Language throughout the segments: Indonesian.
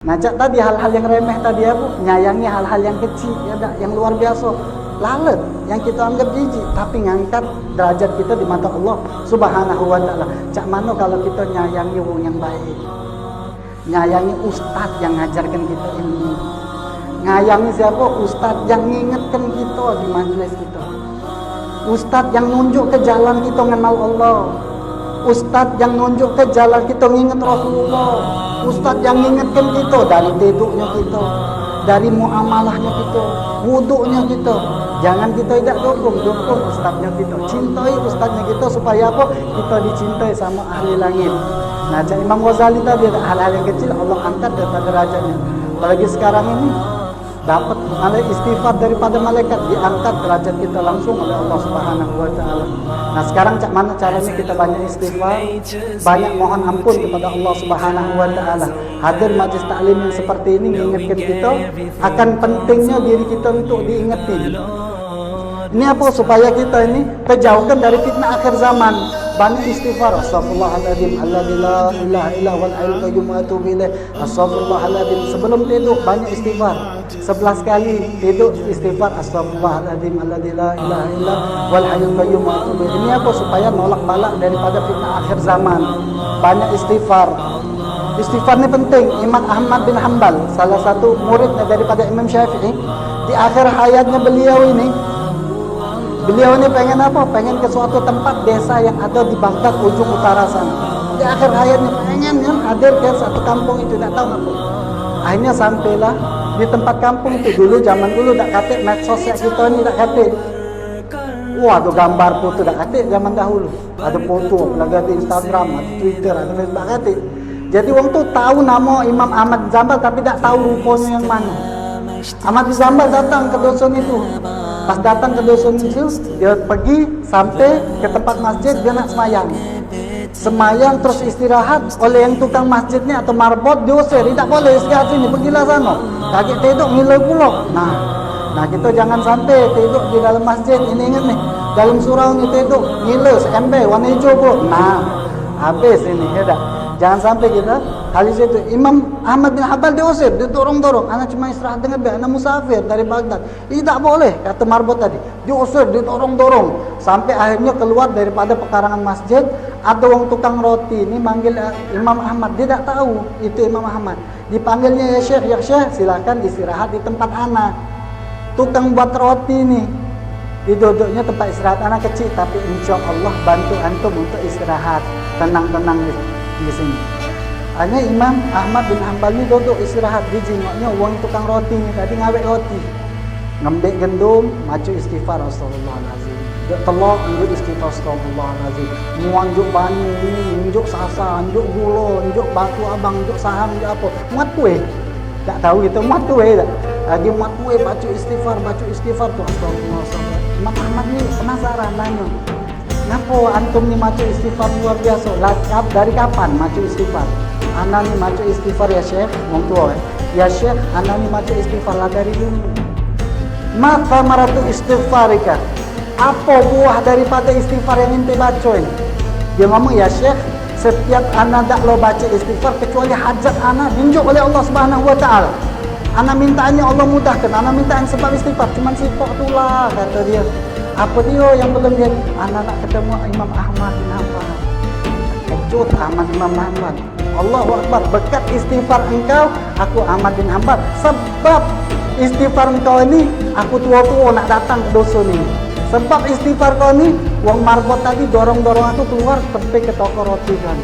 Ngajak tadi hal-hal yang remeh tadi ya Bu, nyayangi hal-hal yang kecil ya yang luar biasa. Lalat yang kita anggap jijik, tapi ngangkat derajat kita di mata Allah Subhanahu wa taala. Cak mano kalau kita nyayangi wong yang baik. Nyayangi ustadz yang ngajarkan kita ilmu. Ngayangi siapa? Ustadz yang ngingetkan kita di majelis kita. Ustadz yang nunjuk ke jalan kita mengenal Allah. Ustadz yang nunjuk ke jalan kita nginget Rasulullah. Ustadz yang ngingetkan kita dari tidurnya kita, dari muamalahnya kita, wuduknya kita. Jangan kita tidak dukung ustadznya kita. Cintai ustadznya kita supaya apa? Kita dicintai sama ahli langit. Nah, Imam Ghazali tadi ada hal-hal yang kecil Allah angkat daripada derajatnya. Apalagi sekarang ini dapat istighfar daripada malaikat, diangkat derajat kita langsung oleh Allah Subhanahu wa taala. Nah, sekarang cak mana caranya kita banyak istighfar, banyak mohon ampun kepada Allah Subhanahu wa taala. Hadir majlis taklim yang seperti ini mengingatkan kita akan pentingnya diri kita untuk diingetin. Ini apa? Supaya kita ini terjauhkan dari fitnah akhir zaman. Banyak istighfar, astaghfirullahaladzim, alladzi la ilaha illa huwal hayyul qayyum wa atubu ilaih. Astaghfirullahaladzim. Sebelum tidur banyak istighfar. 11 kali tidur istighfar, astaghfirullahaladzim, alladzi la ilaha illa huwal hayyul qayyum wa atubu ilaih. Ini apa? Supaya nolak balak daripada fitnah akhir zaman. Banyak istighfar. Istighfar ini penting. Imam Ahmad bin Hanbal, salah satu muridnya daripada Imam Syafi'i, di akhir hayatnya beliau ini pengen apa? Pengen ke suatu tempat desa yang ada di Baghdad ujung utara sana. Di akhir hayatnya pengen kan hadir ke satu kampung itu, tidak tahu apa. Akhirnya sampailah di tempat kampung itu. Dulu zaman dulu tak kate medsos ya kita ini tak kate. Wah, ada gambar foto tak kate zaman dahulu. Ada foto lagi di Instagram, ada Twitter, ada Facebook tak kate. Jadi wong tuh tahu nama Imam Ahmad bin Hanbal tapi tak tahu rupanya yang mana. Ahmad bin Hanbal datang ke dusun itu. Pas datang ke dusun itu, dia pergi sampai ke tempat masjid, dia nak semayang terus istirahat. Oleh yang tukang masjidnya atau marbot diusir, tidak boleh istirahat sini, pergilah sana. Kaget tidur ngiler pula. Nah kita jangan sampai tidur di dalam masjid. Ini ingat nih, dalam surau ni tidur ngiler seember warna hijau pula. Nah habis ini ya dah. Jangan sampai kita hadis itu. Imam Ahmad bin Hanbal diusir, didorong-dorong. Anak cuma istirahat dengan dia, anak musafir dari Baghdad. Ini tak boleh, kata marbot tadi. Diusir, didorong-dorong. Sampai akhirnya keluar daripada pekarangan masjid. Ada orang tukang roti ini manggil Imam Ahmad. Dia tak tahu itu Imam Ahmad. Dipanggilnya, ya Syekh, silakan istirahat di tempat anak. Tukang buat roti ini. Diduduknya tempat istirahat anak kecil. Tapi insya Allah bantu antum untuk istirahat. Tenang-tenang di sini. Hanya Imam Ahmad bin Hanbal ni duduk istirahat di jengoknya uang tukang roti ni tadi ngawek roti. Ngembek gendum, maju istighfar astagfirullahalazim. Dek telok njuk istighfar astagfirullahalazim. Muanjuk banyu ni, njuk sasa, njuk gula, njuk batu abang, njuk saham, njuk apa. Muat kue. Tak tahu kita muat kue tak. Lagi muat kue baca istighfar tu astagfirullah. Imam Ahmad ni penasaran nanya. Kenapa antum ni macu istighfar luar biasa? Dari kapan macu istighfar? Ana ni macu istighfar ya Syekh, wong tua. Ya Syekh, ana ni macu istighfar lah dari dulu. Ma thamaratu istighfarika? Apa buah daripada istighfar yang ente baca ini? Dia ngomong, ya Syekh, setiap ana dak lo baca istighfar kecuali hajat ana diunjuk oleh Allah Subhanahu wa taala. Ana mintaannya Allah mudahkan, ana mintaan sebab istighfar cuman sifat itulah kata dia. Apa dia yang belum dia? Anak nak ketemu Imam Ahmad bin Hanbal. Kejut Ahmad Imam Ahmad. Allahu Akbar. Berkat istighfar engkau, aku Ahmad bin Hanbal. Sebab istighfar engkau ini, aku tua-tua nak datang ke dusun ini. Sebab istighfar kau ini, wong marbot tadi dorong-dorong aku keluar pergi ke toko roti kan.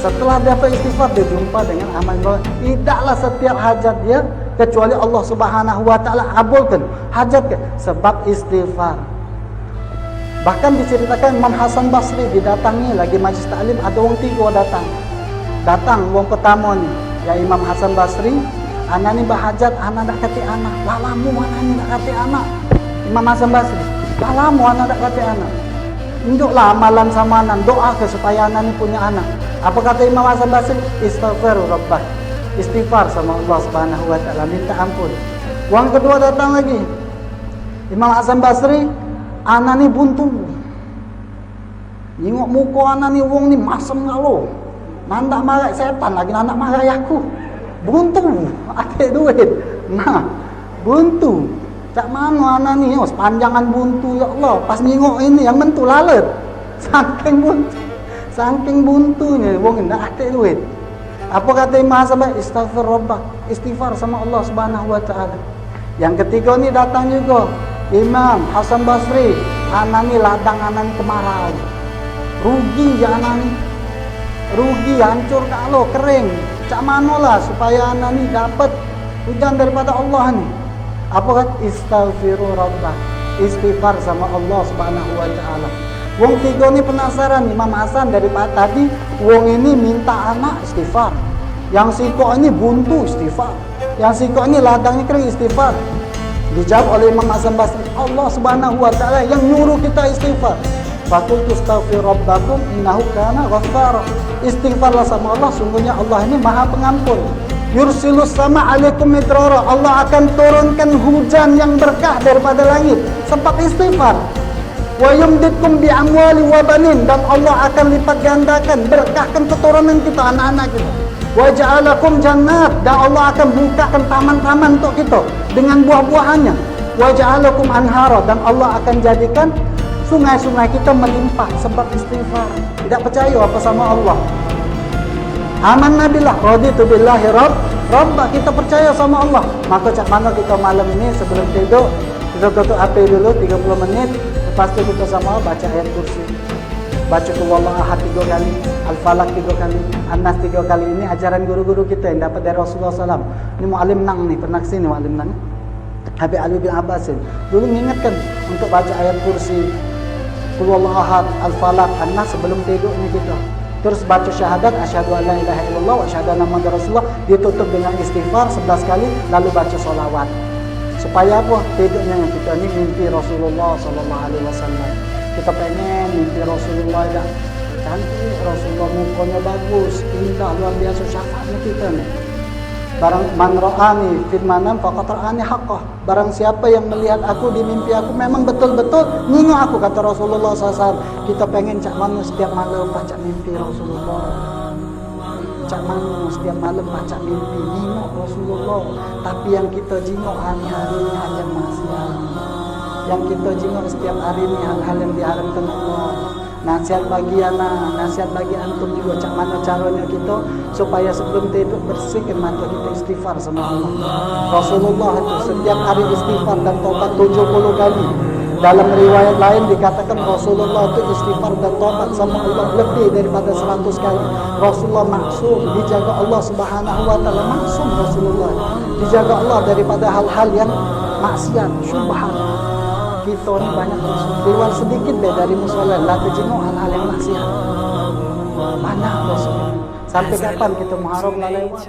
Setelah dapat istighfar, dia jumpa dengan Ahmad bin Hanbal. Tidaklah setiap hajat dia kecuali Allah Subhanahu wa taala abulkan hajat ke sebab istighfar. Bahkan diceritakan Imam Hasan Basri didatangi lagi majlis taklim, ada orang 3 datang orang pertama ni ya Imam Hasan Basri, anak ni berhajat, anak nak kata anak lalamu anak ni nak kata anak. Imam Hasan Basri, lalamu anak nak kata anak, tunjuklah amalan sama anak, doa ke supaya anak ni punya anak. Apa kata Imam Hasan Basri? Istighfar rabbah, istighfar sama Allah Subhanahu wa taala, minta ampun. Orang kedua datang lagi Imam Hasan Basri, anak ni buntu. Tengok muka anak ni wong ni masam ngalo. Nandak marah setan lagi, nandak marah aku. buntu, ada duit. Nah, buntu. Cak mana anak ni, sepanjangan buntu ya Allah. Pas nyingok ini yang mentu lalat. Saking buntunya, wong ndak ada duit. Apa kata Imam Hasan? Istighfar rabbak, istighfar sama Allah Subhanahu wa taala. Yang ketiga ni datang juga Imam Hasan Basri, anak ni ladang anak ni kemarau. Rugi ya anak ni. Rugi, hancur kalau kering. Cak manolah supaya anak ni dapat hujan daripada Allah ni. Apa kata? Istighfiru rabbak, istighfar sama Allah Subhanahu wa taala. Wong tiga ni penasaran, Imam Hasan daripada tadi wong ini minta anak istighfar. Yang sikok ini buntu istighfar. Yang sikok ini ladangnya kering istighfar. Dijawab oleh Imam Hasan Basri, Allah Subhanahu wa taala yang nyuruh kita istighfar. Faqultu astaghfiru rabbakum innahu kana ghaffara. Istighfarlah sama Allah, sungguhnya Allah ini Maha Pengampun. Yursilus sama alaikum midrara. Allah akan turunkan hujan yang berkah daripada langit sebab istighfar. Wa yumditkum bi amwali wa banin, dan Allah akan lipat gandakan, berkahkan keturunan kita, anak-anak kita. Wa ja'alakum jannat, dan Allah akan bukakan taman-taman untuk kita dengan buah-buahannya. Wa ja'alakum anhara, dan Allah akan jadikan sungai-sungai kita melimpah sebab istighfar. Tidak percaya apa sama Allah? Amanna billah, raditu billahi rabb, kita percaya sama Allah. Maka cak mana kita malam ini sebelum tidur, kita tutup HP dulu 30 menit. Lepas itu kita sama baca ayat kursi. Baca Qul huwallahu ahad 3 kali, Al-Falaq 3 kali, An-Nas 3 kali. Ini ajaran guru-guru kita yang dapat dari Rasulullah SAW. Ini Mu'alim Nang nih, pernah kesini Mu'alim Nang. Habib Ali bin Abbasin dulu mengingatkan untuk baca ayat kursi, Qul huwallahu ahad, Al-Falaq, An-Nas sebelum tidur ini kita. Terus baca syahadat, asyhadu an la ilaha illallah wa asyhadu anna muhammadar rasulullah, ditutup dengan istighfar 11 kali, lalu baca sholawat. Supaya apa? Tidurnya yang kita ini mimpi Rasulullah SAW. Kita pengen mimpi Rasulullah dah cantik, Rasulullah mukanya bagus, indah, luar biasa, syafaatnya kita nih. Barang man ra'ani fil manam faqad ra'ani haqqah. Barang siapa yang melihat aku di mimpi aku memang betul-betul nengok aku, kata Rasulullah SAW. Kita pengen cak mana setiap malam baca mimpi Rasulullah. Cak mana setiap malam baca mimpi nengok Rasulullah. Tapi yang kita jengok hari-hari ini hal yang maksiat. Yang kita jengok setiap hari ini hal-hal yang diharamkan Allah. Nasihat bagi anak, nasihat bagi antum juga, cak mana caranya kita supaya sebelum tidur bersihkan mata kita istighfar sama Allah. Rasulullah itu setiap hari istighfar dan taubat 70 kali. Dalam riwayat lain dikatakan Rasulullah itu istighfar dan taubat sama Allah lebih daripada 100 kali. Rasulullah maksum, dijaga Allah Subhanahu wa taala, maksum Rasulullah. Dijaga Allah daripada hal-hal yang maksiat, syubhat. Kita ni banyak keluar sedikit deh dari musola, lah terjenguk hal-hal yang maksiat. Banyak Rasul. Sampai kapan kita mengharap lewat?